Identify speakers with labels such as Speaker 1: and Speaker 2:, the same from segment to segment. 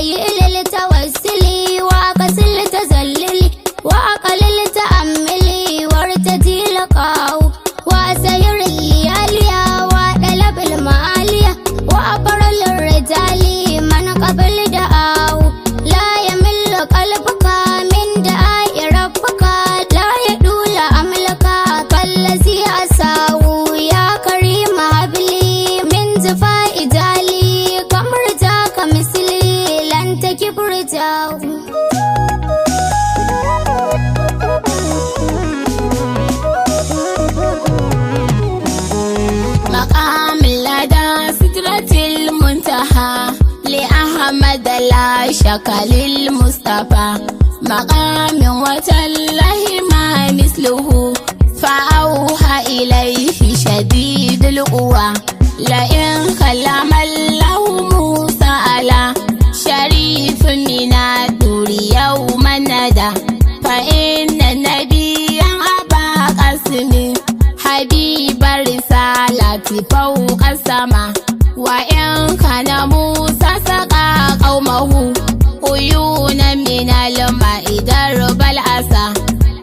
Speaker 1: هيئ للتوسل وأكسل تزلل وأقلل تأملي وارتدي لقاه وأسير الليالي وأطلب المعالي وأبرل الرجال من قبل دعاه لا يمل قلبك من دعاء ربك لا يدول أملك كالذي أساه يا كريم هب لي من جفاء جالي كم رجاك مثلي لن تكب رجاه مقام لدى سدرة المنتهى لأحمد لا شك للمصطفى مقام وتالله ما مثله فأوحى إليه شديد القوى لئن كلم الله موسى على شريف من الدور يوم ندى فإن النبي أبا قاسم حبيب الرسالة فوق السماء وإن كان موسى سقى قومه عيونا من الماء درب العصا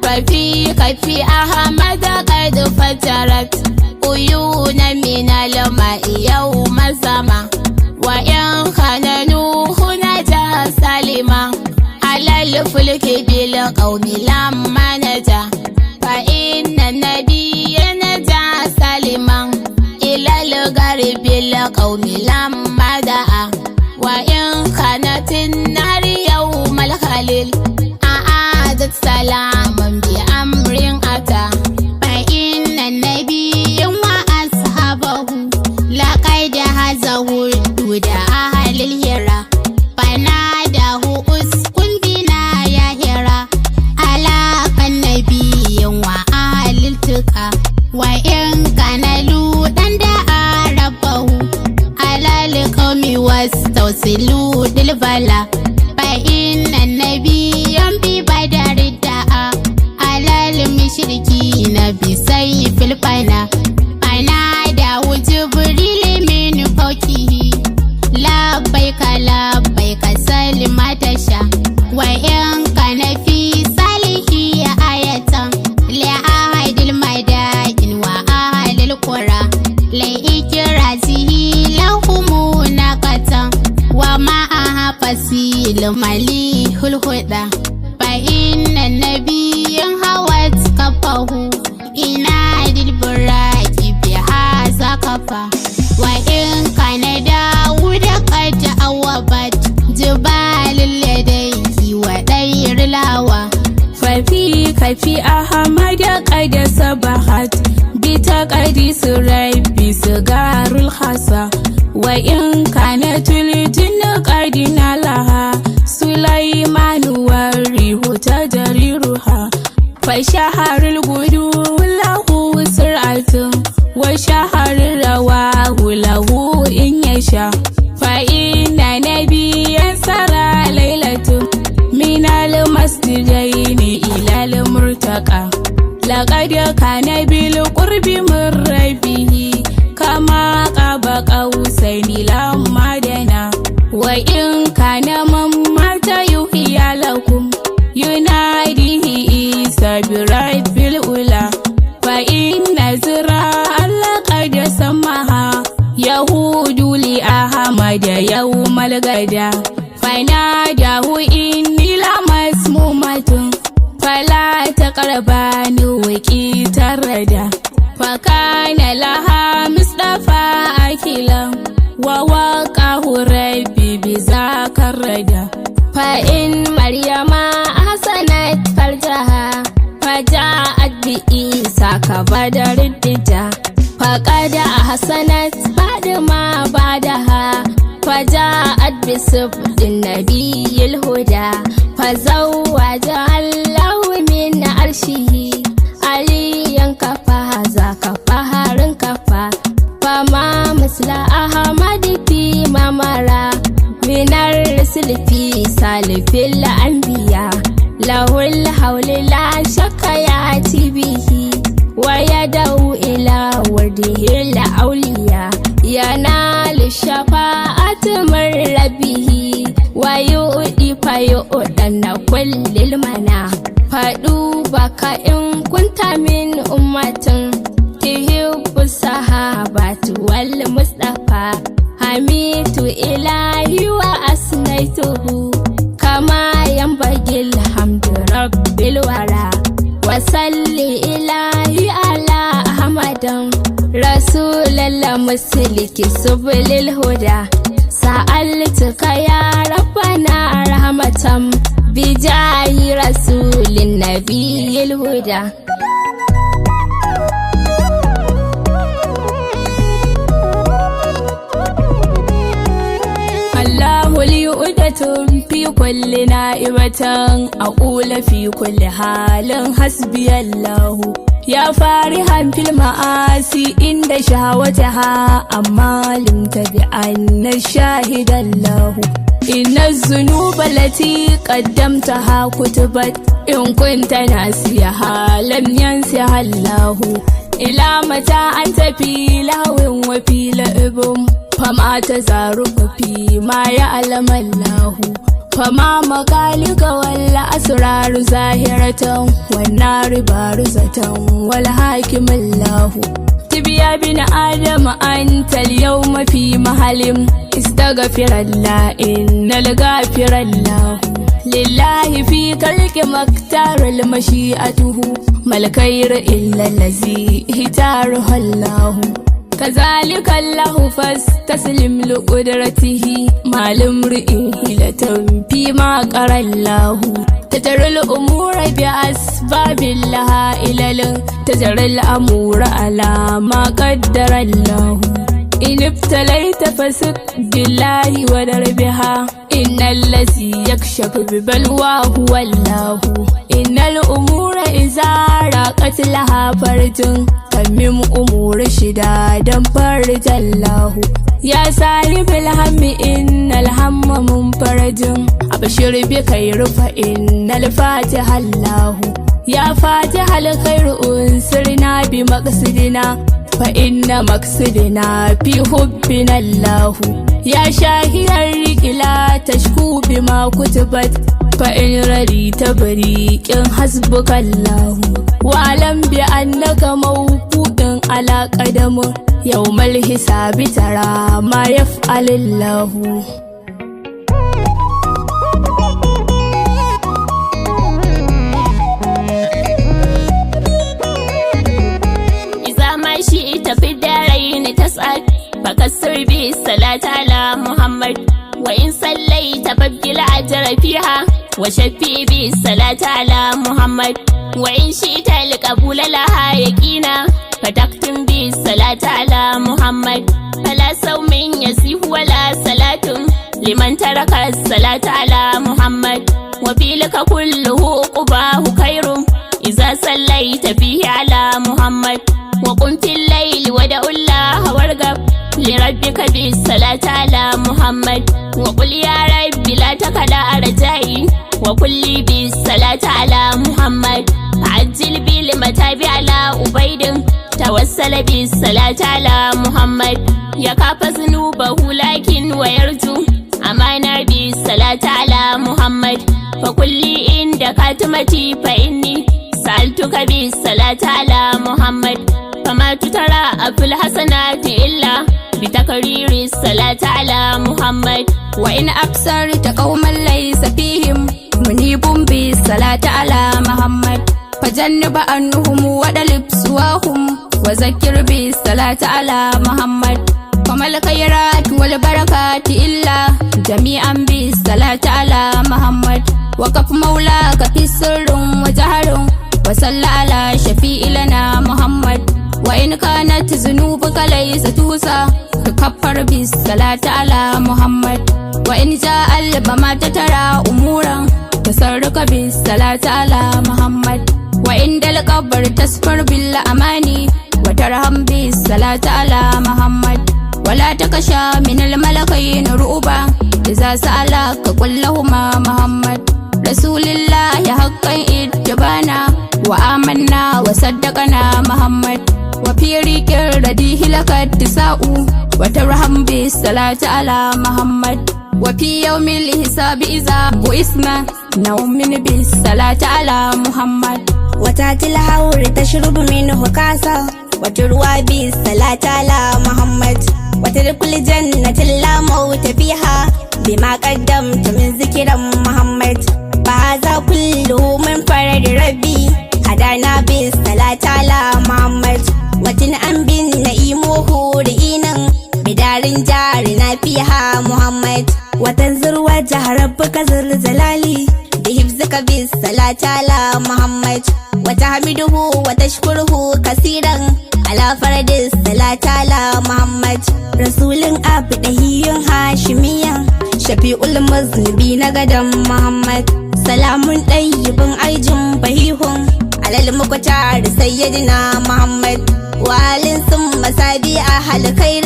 Speaker 1: ففي أحمد قد فجرت عيونا من الماء يوم السماء وإن كان نوح نجا سالما على الفلك بالقوم لما نجا فإن النبي نجا سالما إلى الغرب القوم لما دعا وإن كانت النار يوم الخليل أعادت سلاما بأمر أتى فإن النبي وأصحابه لقد هزوا الدود أهل الهرة فناداه أسكن بنا يا هرة على النبي وأهل التقى وإن كان لوطا دعا ربه على القوم واستوصلوا بالبلا فإن النبي ببدر الدعاء على المشركين بسيف الفنا فناداه جبريل من فوقه لبيك لبيك سلم تشاء وإن كان في صالحه آية لأهل المدائن وأهل القرى لإكرازه لهم ناقة ومعها فصيل مليح الهدى فإن النبي هوت كفه إناد البراك بهذا كفى وإن كان داود قد أوبت جبال لديه ودير الهوى ففي أحمد قد سبحت بتقديس ربي صغار الخصى وإن كانت الجن قد نالها سليمان والريح تجريرها فشهر الغدو له سرعة وشهر الرواه له إن يشاء فإن نبيا سرى ليلة من المسجدين إلى المرتقى لقد كان بالقرب من ربه كما قاب قوسين لما دنا وإن كان من مات يحيى لكم يناديه عيسى برب الأولى فإن زرع لقد سماها يهود لأحمد يوم الغدا فناداه إني لمسمومة فلا تقربان وكيت الردى فكان لها مصطفى أكلا ووقاه ربي بذاك الردى فإن مريم أحسنت فرجها فجاءت بعيسى كبدر الدجى فقد أحسنت بعد ما بعدها فجاءت بسبط النبي الهدى فزوجها الله من عرشه عليا كفى ذاك فهر كفى فما مثل أحمد فيما مرى من الرسل في سالف الأنبياء له الحول لا شك يأتي به ويدعو إلى ورده الأولياء ينال الشفاعة من ربه yu'danna kullil mana faɗu baka in kunta min ummatin tuhibbu sahabatu wal mustafa hamitu ilahi wa asnaituhu kama yanbagil hamdu rabbil wara wasalli ilahi ala ahmadan rasulallah musliki subulil huda sa'altuka ya rabbana rahmatan bijahi rasulin nabiyil huda. Allahu liyu'datun fi kulli na'ibatan aqula fi kulli halin hasbiyallahu ya farihan fil ma'asi inda shahawataha amma lim tabi anna shahidallahu inna zunuba lati qaddamtaha kutubat in kunta nasiha lam yansiha Allahu ila mata anta fi lahwin wa fi la'ibum fama tazaruka fi ma ya'lamu Allahu fama makalika wal asraru zahiratan wan naru barizatan wal hakimullahu tibiya bin adam anta al yawma fi mahalim istaghfirallah innal ghafirallahu lillahi fi kalki maktarul mashi'atuhu mal khayru illa allazi hitaruhu Allahu كذلك الله فاستسلم لقدرته ما لامرئ حيلة فيما قرى الله تجري الأمور بأسباب لها إلى تجري الأمور على ما قدر الله إن ابتليت فسق بالله ودربها إن الذي يكشف ببلواه هو الله إن الأمور إذا راقت لها فرج من أمور شدادا فرج الله يا صاحب الهم إن الهم منفرج أبشر بخير فإن الفاتح الله يا فاتح الخير أنصرنا بمقصدنا فإن مقصدنا في حبنا الله يا شاهد الرق لا تشكو بما كتبت فإن رديت بريق حسبك الله واعلم بأنك موفود على قدم يوم الحساب ترى ما يفعل الله إذا ما شئت في الدارين تسأل فكسر بالصلاة على محمد وإن صليت فابقي الأجر فيها وشفي بالصلاة على محمد وإن شئت القبول لها يقينا فتختم بالصلاة على محمد فلا صوم يصح ولا صلاة لمن ترك الصلاة على محمد وفيلك كله قباه خير إذا صليت فيه على محمد وقم في الليل ودع الله وارغب لربك بالصلاة على محمد وقل يا رب لا تكلا رجائي وكل بالصلاة على محمد عجل بالمتاب على عبيد توسل بالصلاة على محمد يكاف ذنوبه لكن ويرجو أمانا بالصلاة على محمد فكل عند كاتمتي فإني سألتك بالصلاة على محمد فما تترى في الحسنات إلا بتكرير الصلاة على محمد وإن أكثرت قوما ليس فيهم منيب بالصلاة على محمد فجنب عنهم ودلب سواهم وذكر بالصلااة على محمد فما الخيرات والبركات إلا جميعا بالصلاة على محمد وكف مولاك في سر وجهر وصلى على شفيع لنا محمد وإن كانت ذنوبك ليس توسى تكفر بالصلاة على محمد وإن جاء الممات ترى أمورا تسرك بالصلاة على محمد وعند القبر تسفر بالأماني وترحم بالصلاة على محمد ولا تكشى من الملكين رؤبا إذا سألك قل لهما محمد رسول الله حقا اتبعنا وآمنا وصدقنا محمد وفي ريك رديه لك التساء وترحم بالصلاة على محمد وفي يوم الحساب إذا بئسنا نؤمن بالصلاة على محمد
Speaker 2: وتأتي الحور تشرب منه كاسا وتروى بالصلاة على محمد وتدخل الجنة لا موت فيها بما قدمت من ذكر محمد فهذا كله من فرد ربي هدانا بالصلاة على محمد وتنعم بالنعيم وحورئنا بدار جارنا فيها محمد وتنظر وجه ربك ذو الجلال بحفظك بالصلاة على محمد وتحمده وتشكره كثيرا على فرد الصلاة على محمد رسول أبدهي هاشميا شفيع المذنبين غدا محمد سلام طيب أيج بهيه على المختار سيدنا محمد وآل ثم سابي أهل خير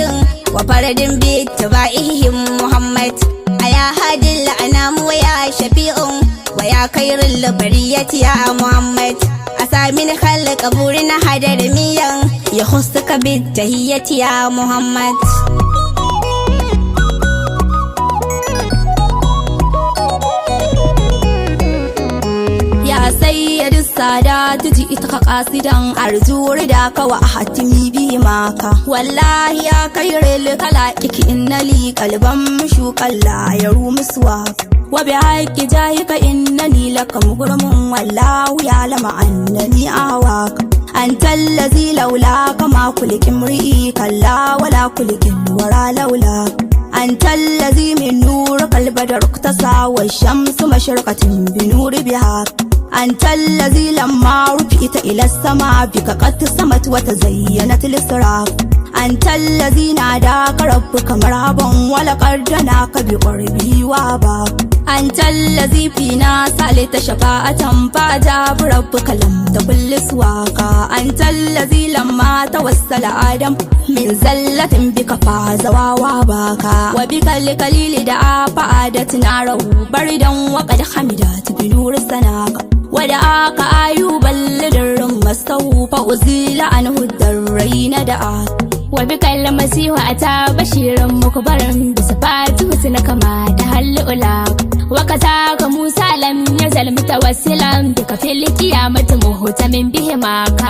Speaker 2: وفرد باتباعهم محمد أيا هادي الأنام ويا شفيع ويا خير البرية يا محمد أسا من خلق أبورنا حدر ميا يخصك بالتهية يا محمد يا سيد السادات جئتك قاصدا أرجو رداك وأحتمي بهماك والله يا خير الخلائق إن لي قلبا مشوقا لا يروم سواك وبحق جاهك إنني لك مغرم والله يعلم أنني أهواك أنت الذي لولاك ما خلق امرئ كلا ولا خلق الورى لولاك أنت الذي من نورك البدر اقتسى والشمس مشرقة بنور بهاك أنت الذي لما رفعت إلى السماء بك قد سمت وتزينت الإسراق أنت الذي ناداك ربك مرحبا ولقد دناك بقربه واباك أنت الذي فينا سالت شفاعة فأجاب ربك لم تكن سواك أنت الذي لما توسل آدم من زلة بك فاز وواباك وبك القليل دعا فعادت ناره بردا وقد حمدت بنور سناك ودعاك أيوب الذر مسته فأزيل عنه الضرين دعاك وبك المسيح أتى بشيرا مكبرا بصفات حسنك ما تهل أولاك وكذاك موسى لم يزل متوسلا بك في القيامة مهتم بهماك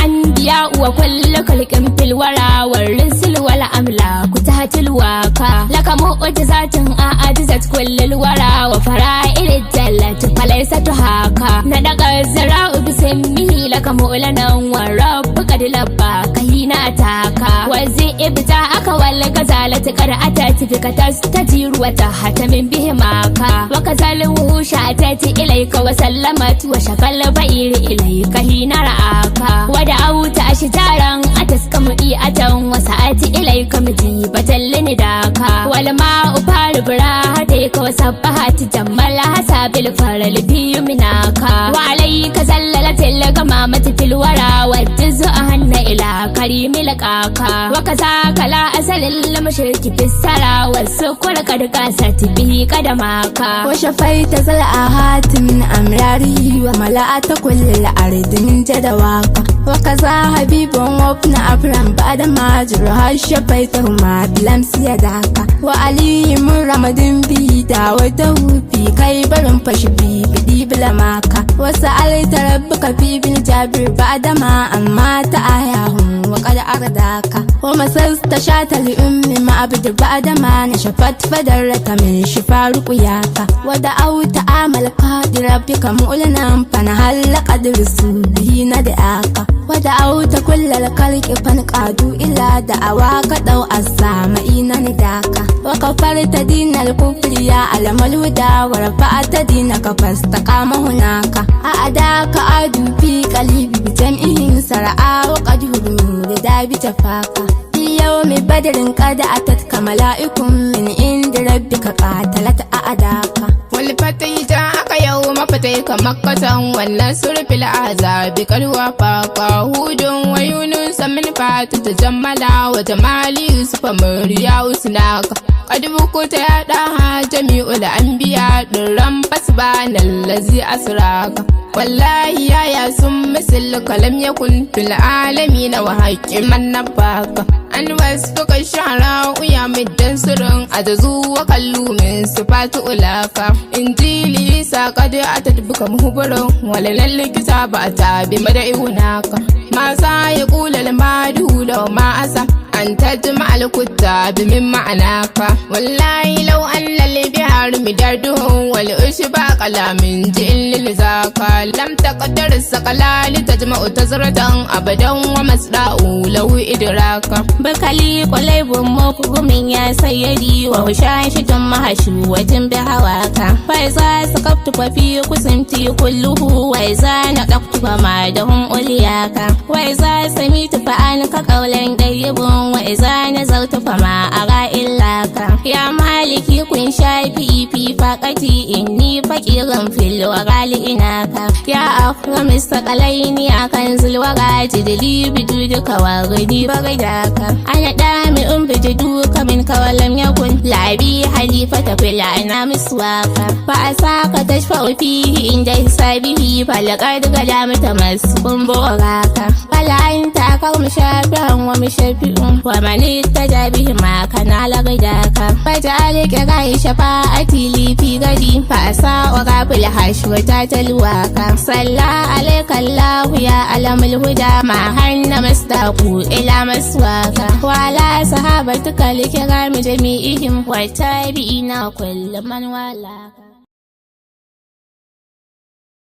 Speaker 2: والأنبياء وكل خلق في الورى والرسل والأملاك تحت الواقع لك معجزات أعجزت كل الورى وفرائل الجلة فليس تهاكا ندق الزراء بسمه لك مؤلنا والرب قد لباك حين أتاك والذئب بتاعك والغزالة قد أتت بك تستجير وتحتم بهماك وكذا الوحوش أتت إليك وسلمت وشكى البعير إليك حين رآك ودعوت أشجارا أتسك مئيئة وسأت إليك مجيبة لنداك والماء فارب راحتك وسبحت جمالها بالفرل بيمناك وعليك زللت الغمامة في الورى والجزء أهن إلى كريم لقاك وكذاك لا أزل المشرك في السرى والسكر قد قاست به قدماك وشفيت زلآهات من أمراره وملأت كل الأرض من جدواك وكذا حبيب وابن أبرم بعد ما جرها شفيتهما بلمس يداك وعلي من رمضان به دعوته في كيبر فشبي بدي بلماك وسألت ربك في بن جابر بعدما أمات آياهم وقد أرداك ومسست شات لأم معبد بعدما نشفت فدرت من شفا رقياك ودعوت آمل قادر ربك مؤلنا فنهل قدر به ندعاك ودعوت كل الخلق فانقادوا إلى دعواك ضوء السامعين نداك وكفرت دين الكفر يا علم الهدى ورفعت دينك فاستقام هناك أعداك عادوا في قلبي بجمعهم سرعا وقد هدوا لدى بجفاك في يوم بدر قد أتتك ملائك من عند ربك قاتلت أعداك والفتح جاءك يوم فتحك مكة والنصر في الأحزاب قد وافاك هود ويونس من فات تجملا وجمال يوسف مريا وسناك قد بكت يدها جميع الأنبياء درم
Speaker 1: subhanallazi asraka wallahi ya sun misal kalam yakun fil alamin wa haqqi man nabaka an wasfuka shara ya middan sirrin ajazu wa kallu min sifatu ulaka injili saqad atadbuka muhbaran walal kitaba ta bi madaiunaka ma sa yaqul al madu law ma asa an tajma al kutab min ma'anaka wallahi law an lil bihar midadu wal ushba qalamin jil zaka lam taqdar saqala li tajma'u tazratan abadan wa masda'u law idraka bakali qulay bumma kugumin ya sayyidi wa shashitun mahashu watin bihawaka fa iza saqaftu fa fi kusimti kulluhu wa iza naqaftu fa ma dahum uliyaka wa iza samitu fa anka qawlan dayyibun wa iza nazartu fa ma ara illaka ya maliki kun shafi fi faqati inni faqiran fil wagali inaka ya akram istaqalaini akan zulwaga jidli biduka wa gadi bagadaka ana dami bidudu kamin kawalam yakun labi halifata fil ana miswaka fa asaka tashfa fihi inda hisabihi falaqad galamta masbun boraka fala anta karm shafi'an wa mishafi'un wa man ittajabihi ma kana lagadaka fajalika gai shafa'ati li fi gadi fa asa wa qabil hashwata talwaka salla alayka allah ya alamul huda ma hanna masdaqu ila maswaka wala sahabatuka likram jami'ihim wa tabi'ina kullu man walaka